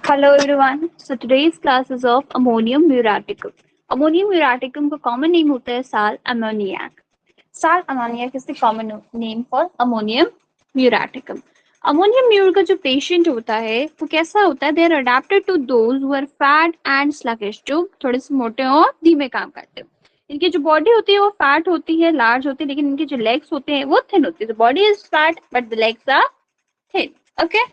Hello everyone. So today's class is of ammonium muriaticum. Ammonium muriaticum का common name होता है sal ammoniac. Sal ammoniac is the common name for ammonium muriaticum. Ammonium mur का जो patient होता है वो कैसा होता है? They are adapted to those who are fat and sluggish, जो थोड़े से मोटे और धीमे काम करते हैं. इनकी जो बॉडी होती है वो फैट होती है, लार्ज होती है, लेकिन इनके जो लेग्स होते हैं वो थिन होती है. The body is fat but the legs are thin. Okay,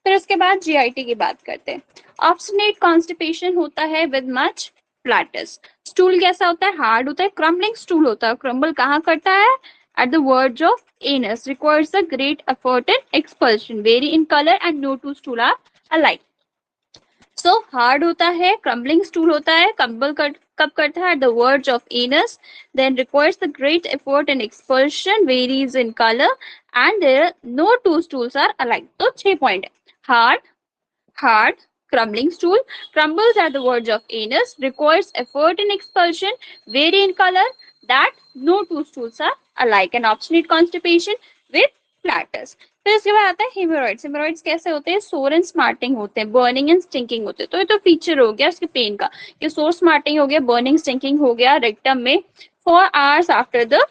फिर उसके बाद जीआईटी की बात करते हैं. ऑब्स्टिनेट कॉन्स्टिपेशन होता है विद मच फ्लैटस. स्टूल कैसा होता है? हार्ड होता है, क्रम्बलिंग स्टूल होता है. क्रम्बल कहाँ करता है? At the verge of anus. Requires a great effort in expulsion. Very in colour and no two stool are alike. So hard होता है, क्रम्बलिंग स्टूल होता है, क्रम्बल कब करता है? At the verge of anus. Then requires the great effort in expulsion, varies in colour and there no two stools are alike. तो 6 point है. Hard, crumbling stool, crumbles at the verge of anus, requires effort in expulsion, vary in color, that no two stools are alike, and obstinate constipation with flatus. फिर इसके बाद आता है hemorrhoids. Hemorrhoids कैसे होते हैं? सोर एंड स्मार्टिंग होते हैं, बर्निंग एंड स्टिंकिंग होते हैं. तो ये तो फीचर हो गया उसके पेन का, कि सोर स्मार्टिंग हो गया, बर्निंग स्टिंकिंग हो गया रेक्टम में for hours after the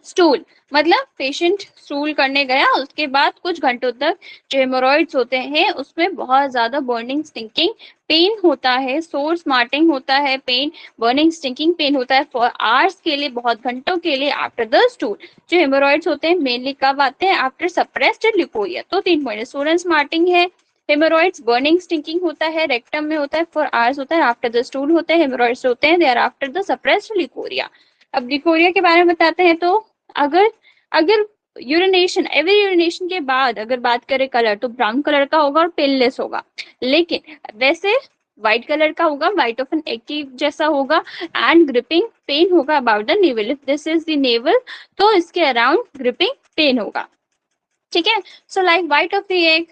stool. मतलब पेशेंट स्टूल करने गया, उसके बाद कुछ घंटों तक जो हेमोरॉइड्स होते हैं उसमें बहुत ज्यादा बर्निंग स्टिंकिंग पेन होता है, सोर स्मार्टिंग होता है, पेन बर्निंग स्टिंकिंग पेन होता है फॉर आवर्स के लिए, बहुत घंटों के लिए आफ्टर द स्टूल. जो हेमोरॉइड्स होते हैं मेनली कब आते हैं? After suppressed leucorrhoea. तो 3 पॉइंट. सोर एंड स्मार्टिंग है, हेमोरॉइड्स, बर्निंग स्टिंकिंग होता है, रेक्टम में होता है, फॉर आवर्स होता है, आफ्टर द स्टूल होते हैं, हेमोरॉइड्स होते हैं, they are after the suppressed leucorrhoea. अब लिकोरिया के बारे में बताते हैं. तो अगर यूरिनेशन, एवरी यूरिनेशन के बाद अगर बात करें कलर, तो ब्राउन कलर का होगा और पेनलेस होगा. लेकिन वैसे व्हाइट कलर का होगा, व्हाइट ऑफ एन एग की जैसा होगा, एंड ग्रिपिंग पेन होगा about the naval. If this is the naval तो इसके अराउंड ग्रिपिंग पेन होगा. ठीक है. So like white of the egg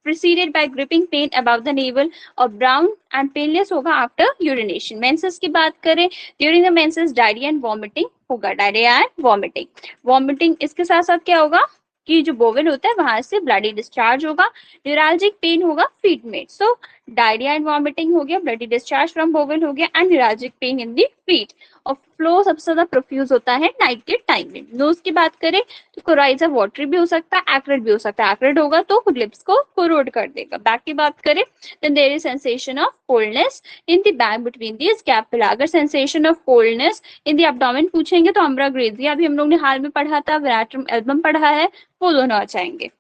preceded by gripping pain above the navel, और brown and painless होगा after urination. Menses की बात करें, during the menses diarrhea and vomiting होगा, diarrhea and vomiting. Vomiting इसके साथ साथ क्या होगा कि जो बोवेल होता है वहां से ब्लडी डिस्चार्ज होगा, न्यूरालजिक पेन होगा फीट में. सो डायरिया एंड वॉमिटिंग हो गया, ब्लडी डिस्चार्ज फ्रॉम बोवेल हो गया, and neuralgic pain in the feet. और फ्लो सबसे ज्यादा प्रोफ्यूज होता है नाइट के टाइम में. नोज की बात करें तो कोराइजा वाटरी भी हो सकता है, एक्रिड भी हो सकता है. एक्रिड होगा तो लिप्स को कोरोड कर देगा. बैक की बात करें then there is sensation of coldness in the back between the scapula. अगर sensation of coldness in the abdomen पूछेंगे तो अम्ब्राग्रेजिया अभी हम लोग ने हाल में पढ़ा था, वेराट्रम एल्बम पढ़ा है, वो दोनों आ जाएंगे.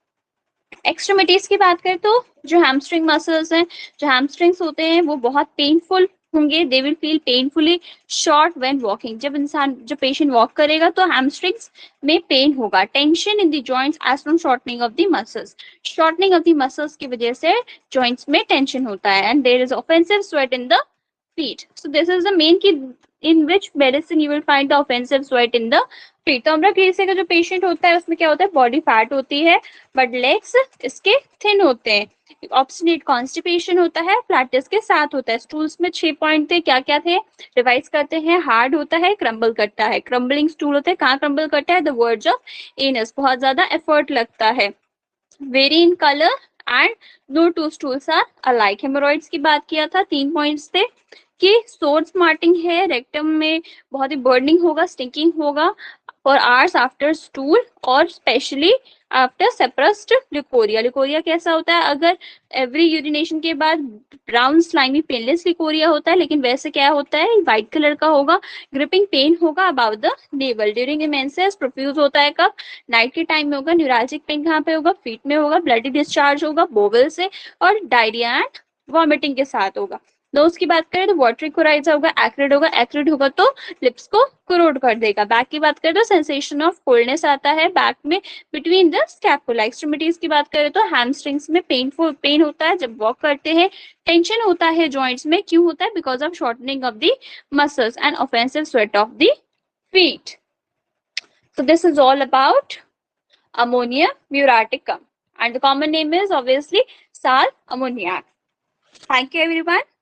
एक्सट्रीमिटीज की बात करें तो जो हैमस्ट्रिंग मसल्स हैं, जो हैमस्ट्रिंग्स होते हैं वो बहुत पेनफुल होंगे. They will feel painfully short when walking. जब इंसान, जो पेशेंट वॉक करेगा तो हैमस्ट्रिंग्स में पेन होगा. Tension in the joints as from shortening of the muscles. Shortening of the muscles की वजह से जॉइंट्स में टेंशन होता है. And there is offensive sweat in the feet. So this is the main key in which medicine you will find the offensive sweat in the feet. तो अम्ब्राग्रेसिया का जो patient होता है उसमें क्या होता है? बॉडी फैट होती है बट लेग्स इसके थिन होते हैं. ऑब्स्टिनेट कॉन्स्टिपेशन होता है, फ्लैटस के साथ होता है. स्टूल्स में 6 पॉइंट थे, क्या क्या थे? रिवाइज करते हैं. हार्ड होता है, क्रम्बल करता है, क्रम्बलिंग स्टूल होता है, कहाँ क्रम्बल करता है? The verge of anus. बहुत ज्यादा एफर्ट लगता है. Very in colour and no two stools are alike. Haemorrhoids की बात किया था, 3 पॉइंट्स थे कि सोर स्मार्टिंग है, रेक्टम में बहुत ही बर्निंग होगा, स्टिंकिंग होगा फॉर आवर्स आफ्टर स्टूल, और स्पेशली आफ्टर सेप्रेस्ड लिकोरिया. लिकोरिया कैसा होता है? अगर एवरी यूरिनेशन के बाद ब्राउन स्लाइमी पेनलेस लिकोरिया होता है, लेकिन वैसे क्या होता है? व्हाइट कलर का होगा, ग्रिपिंग पेन होगा about the naval. During the menses profuse होता है कब? नाइट के टाइम में होगा. न्यूरालजिक पेन कहाँ पे होगा? फीट में होगा. ब्लडी डिस्चार्ज होगा बोवेल से, और डायरिया एंड वॉमिटिंग के साथ होगा. नोज की बात करें तो वाटरी कोराइजा होगा, एक्रिड होगा. एक्रिड होगा तो लिप्स को कोरोड कर देगा. बैक की बात करें तो सेंसेशन ऑफ कोल्डनेस आता है बैक में बिटवीन द स्कैपुला. एक्सट्रीमिटीज की बात करें तो हैमस्ट्रिंग्स में पेन होता है जब वॉक करते हैं. टेंशन होता है जॉइंट्स में, क्यों होता है? Because of shortening of the muscles and offensive sweat of the feet. So this is all about ammonium muriaticum, and the common name is obviously sal ammoniac. Thank you everyone.